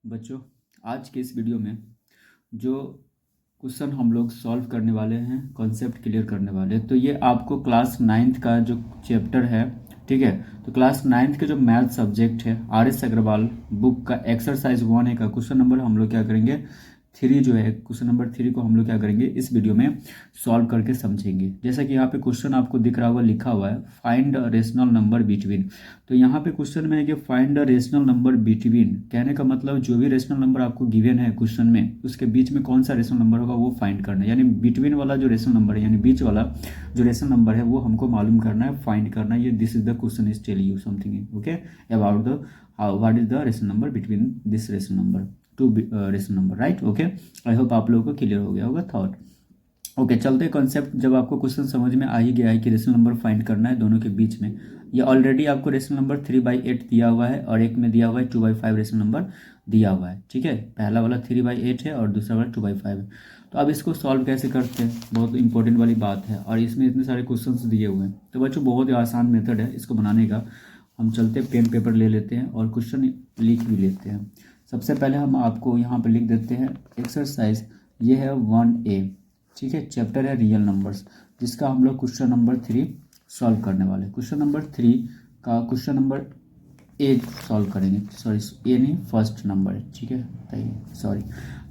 बच्चों, आज के इस वीडियो में जो क्वेश्चन हम लोग सॉल्व करने वाले हैं, कॉन्सेप्ट क्लियर करने वाले हैं, तो ये आपको क्लास नाइन्थ का जो चैप्टर है, ठीक है। तो क्लास नाइन्थ के जो मैथ सब्जेक्ट है RS अग्रवाल बुक का एक्सरसाइज 1A का क्वेश्चन नंबर हम लोग क्या करेंगे, 3 जो है, क्वेश्चन नंबर 3 को हम लोग क्या करेंगे इस वीडियो में सॉल्व करके समझेंगे। जैसा कि यहाँ पे क्वेश्चन आपको दिख रहा होगा, लिखा हुआ है फाइंड रेशनल नंबर बिटवीन। तो यहाँ पे क्वेश्चन में है कि find the rational number between, कहने का मतलब जो भी रेशनल नंबर आपको गिवन है क्वेश्चन में, उसके बीच में कौन सा रेशनल नंबर होगा वो फाइंड करना है। यानी बिटवीन वाला जो रेशनल नंबर है, यानी बीच वाला जो रेशनल नंबर है, वो हमको मालूम करना है, फाइंड करना है। ये this is the question is tell you something okay about the what is the rational number between this rational number to rational number, right. Okay, I hope आप लोगों को क्लियर हो गया होगा थॉट। ओके, चलते कॉन्सेप्ट। जब आपको question समझ में आ ही गया है कि रेशनल नंबर फाइंड करना है दोनों के बीच में, ये ऑलरेडी आपको रेशनल नंबर 3/8 दिया हुआ है और एक में दिया हुआ है 2/5 रेशनल नंबर दिया हुआ है, ठीक है। पहला वाला 3/8 है और दूसरा वाला 2/5 है। तो अब इसको सॉल्व कैसे करते हैं, बहुत इंपॉर्टेंट वाली बात है, और इसमें इतने सारे क्वेश्चन दिए हुए हैं। तो बच्चों बहुत ही आसान मेथड है इसको बनाने का। हम चलते पेन पेपर ले लेते हैं और क्वेश्चन लिख भी लेते हैं। सबसे पहले हम आपको यहाँ पर लिख देते हैं एक्सरसाइज, ये है 1A, ठीक है। चैप्टर है रियल नंबर्स, जिसका हम लोग क्वेश्चन नंबर 3 सॉल्व करने वाले हैं। क्वेश्चन नंबर 3 का क्वेश्चन नंबर ए सॉल्व करेंगे, सॉरी ए नहीं, फर्स्ट नंबर है, ठीक है, सॉरी।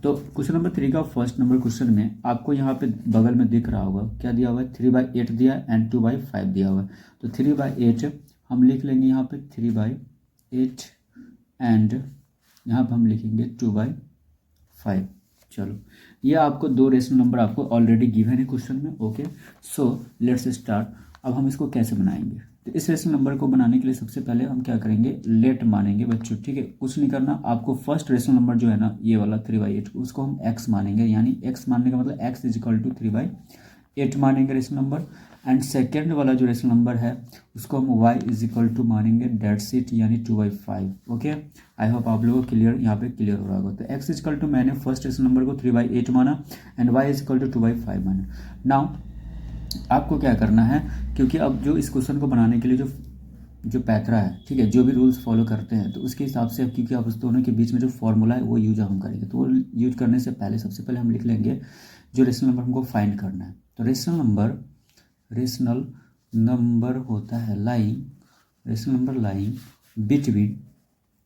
तो क्वेश्चन नंबर 3 का फर्स्ट नंबर क्वेश्चन में आपको यहाँ पे बगल में दिख रहा होगा क्या दिया हुआ है, 3/8 दिया है एंड 2/5 दिया हुआ है। तो 3/8 हम लिख लेंगे यहाँ पे 3/8 एंड यहाँ पे हम लिखेंगे 2/5। चलो, ये आपको दो रेशनल नंबर आपको ऑलरेडी गिवन है क्वेश्चन में। Okay, so let's start. अब हम इसको कैसे बनाएंगे, तो इस रेशनल नंबर को बनाने के लिए सबसे पहले हम क्या करेंगे, लेट मानेंगे बच्चों, ठीक है। कुछ नहीं करना आपको, फर्स्ट रेशनल नंबर जो है ना ये वाला 3/8, उसको हम x मानेंगे। यानी x मानने का मतलब x इज इक्वल टू 3/8 मानेंगे रेशनल नंबर। एंड सेकेंड वाला जो रेशनल नंबर है उसको हम y इज इक्वल टू मानेंगे, डेट्स इट, यानी 2/5। ओके, आई होप आप लोगों को क्लियर यहाँ पे क्लियर हो रहा होगा। तो x इजकल टू मैंने फर्स्ट रेशनल नंबर को 3/8 माना एंड y इजकल टू 2/5 माना। नाउ आपको क्या करना है, क्योंकि अब जो इस क्वेश्चन को बनाने के लिए जो पैतरा है, ठीक है, जो भी रूल्स फॉलो करते हैं, तो उसके हिसाब से अब क्योंकि आप उस दोनों के बीच में जो फॉर्मूला है वो यूज हम करेंगे। तो वो यूज करने से पहले सबसे पहले हम लिख लेंगे जो रेशनल नंबर हमको फाइंड करना है। तो रेशनल नंबर होता है lying, rational number lying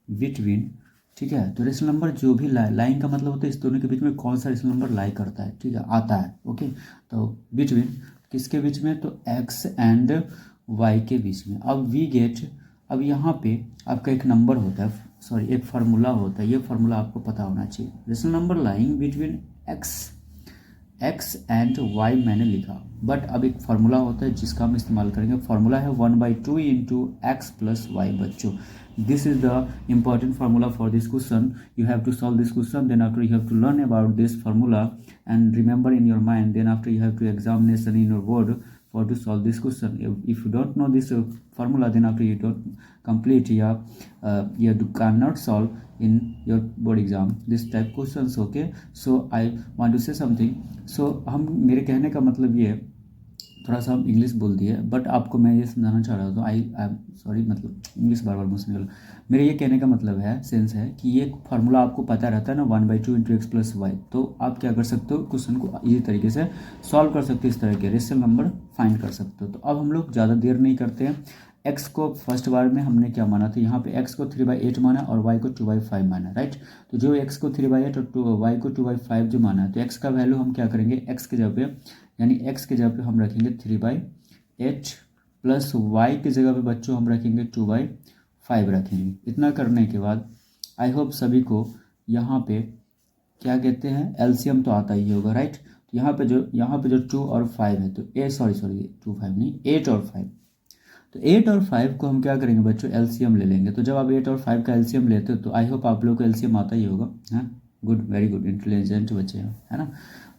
between, ठीक है। तो रेशनल नंबर जो भी लाइन का मतलब होता है इस दोनों के बीच में कौन सा रेशनल नंबर लाई करता है, ठीक है, आता है। ओके, तो बिटवीन किसके बीच में, तो x एंड y के बीच में। अब वी गेट, अब यहाँ पे आपका एक नंबर होता है, सॉरी एक फार्मूला होता है, ये फार्मूला आपको पता होना चाहिए। Rational number lying between x and y मैंने लिखा, बट अब एक फार्मूला होता है जिसका हम इस्तेमाल करेंगे। फार्मूला है 1/2 इंटू एक्स प्लस वाई। बच्चों, this is the important formula for this question. You have to solve this question, then after you have to learn about this formula and remember in your mind, then after you have to examination in your board for to solve this question. If you don't know this formula, then after you don't complete you cannot solve in your board exam this type questions. Okay, so I want to say something. So हम, मेरे कहने का मतलब ये है, थोड़ा सा हम इंग्लिश बोल दिए, बट आपको मैं ये समझाना चाह रहा हूँ, आई एम सॉरी, मतलब इंग्लिश बार बार मुँह से निकल। मेरे ये कहने का मतलब है, सेंस है कि ये फार्मूला आपको पता रहता है ना, 1/2 इंटू एक्स प्लस वाई। तो आप क्या कर सकते हो, क्वेश्चन को इसी तरीके से सॉल्व कर सकते हो, इस तरह के रेशनल नंबर फाइंड कर सकते हो। तो अब हम लोग ज़्यादा देर नहीं करते हैं। एक्स को फर्स्ट बार में हमने क्या माना था, यहाँ पे एक्स को 3/8 माना और वाई को 2/5 माना, राइट। तो जो एक्स को 3/8 और वाई को 2/5 जो माना है, तो एक्स का वैल्यू हम क्या करेंगे, एक्स के जगह पे, यानी x के जगह पे हम रखेंगे 3/8 प्लस y के जगह पे बच्चों हम रखेंगे 2/5 रखेंगे। इतना करने के बाद आई होप सभी को यहाँ पे क्या कहते हैं, एलसीएम तो आता ही होगा, राइट। तो यहाँ पे जो 2 और 5 है, तो 2 5 नहीं, 8 और 5। तो 8 और 5 को हम क्या करेंगे बच्चों, एलसीएम ले लेंगे। तो जब आप 8 और 5 का एलसीएम लेते हो तो आई होप आप लोग को एलसीएम आता ही होगा, हाँ। गुड, वेरी गुड, इंटेलिजेंट बच्चे हैं, है ना।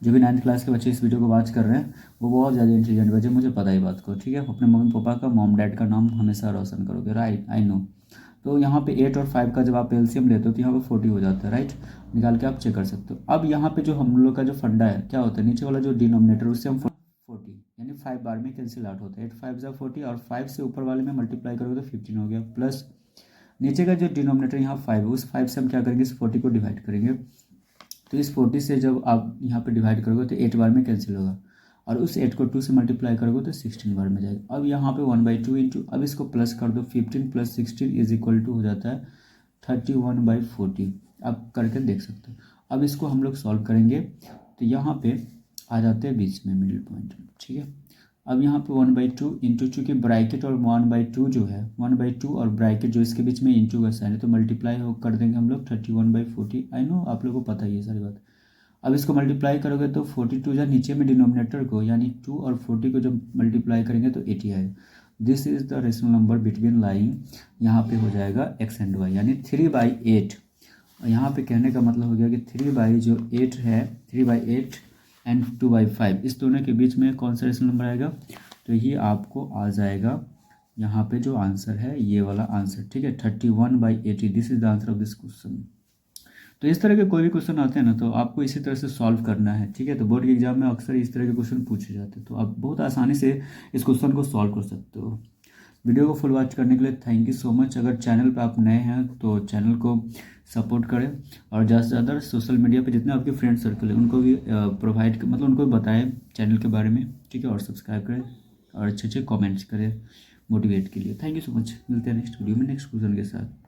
जो भी 9th क्लास के बच्चे इस वीडियो को वॉच कर रहे हैं वो बहुत ज़्यादा इंटेलिजेंट बच्चे, मुझे पता ही बात को, ठीक है। अपने मम्मी पापा का, मॉम डैड का नाम हमेशा रोशन करोगे, राइट, आई नो। तो यहाँ पे 8 और 5 का जब आप एलसीएम लेते हो तो यहाँ पे 40 हो जाता है, राइट। निकाल के आप चेक कर सकते हो। अब यहाँ पे जो हम लोग का जो फंडा है क्या होता है, नीचे वाला जो डिनोमिनेटर उससे हम 40, यानी 5 बार में कैंसिल आउट होता है, 8 5 जा 40 और 5 से ऊपर वाले में मल्टीप्लाई करोगे तो 15 हो गया, प्लस नीचे का जो डिनोमिनेटर यहाँ 5 है, उस 5 से हम क्या करेंगे, इस 40 को डिवाइड करेंगे। तो इस 40 से जब आप यहाँ पे डिवाइड करोगे तो 8 बार में कैंसिल होगा, और उस 8 को 2 से मल्टीप्लाई करोगे तो 16 बार में जाएगा। अब यहाँ पे 1/2 इंटू, अब इसको प्लस कर दो, 15 + 16 इज इक्वल टू हो जाता है 31/40। आप करके देख सकते हो। अब इसको हम लोग सॉल्व करेंगे, तो यहाँ पे आ जाते हैं बीच में मिडिल पॉइंट, ठीक है। अब यहाँ पे 1/2 इंटू, चूँकि ब्रैकेट और 1/2 जो है, 1/2 और ब्रैकेट जो इसके बीच में इंटू का साइन है, तो मल्टीप्लाई हो कर देंगे हम लोग 31/40। आई नो आप लोगों को पता ही है सारी बात। अब इसको मल्टीप्लाई करोगे तो 42 जब नीचे में डिनोमिनेटर को यानी 2 और 40 को जब मल्टीप्लाई करेंगे तो 80 आएगा। This is the rational number between lying, यहाँ पे हो जाएगा x एंड y, यानी 3/8। यहाँ पे कहने का मतलब हो गया कि 3/8 है, 3/8 एंड 2/5, इस दोनों के बीच में कौन सा रेशनल नंबर आएगा, तो ये आपको आ जाएगा यहाँ पे जो आंसर है ये वाला आंसर, ठीक है, 31/80। This is the answer of this question. तो इस तरह के कोई भी क्वेश्चन आते हैं ना, तो आपको इसी तरह से सॉल्व करना है, ठीक है। तो बोर्ड के एग्जाम में अक्सर इस तरह के क्वेश्चन पूछे जाते हैं, तो आप बहुत आसानी से इस क्वेश्चन को सॉल्व कर सकते हो। वीडियो को फुल वॉच करने के लिए थैंक यू सो मच। अगर चैनल पर आप नए हैं तो चैनल को सपोर्ट करें, और ज़्यादा से ज़्यादा सोशल मीडिया पे जितने आपके फ्रेंड सर्कल है उनको भी प्रोवाइड, मतलब उनको भी बताएं चैनल के बारे में, ठीक है। और सब्सक्राइब करें और अच्छे अच्छे कमेंट्स करें मोटिवेट के लिए। Thank you so much. मिलते हैं नेक्स्ट वीडियो में नेक्स्ट क्वेश्चन के साथ।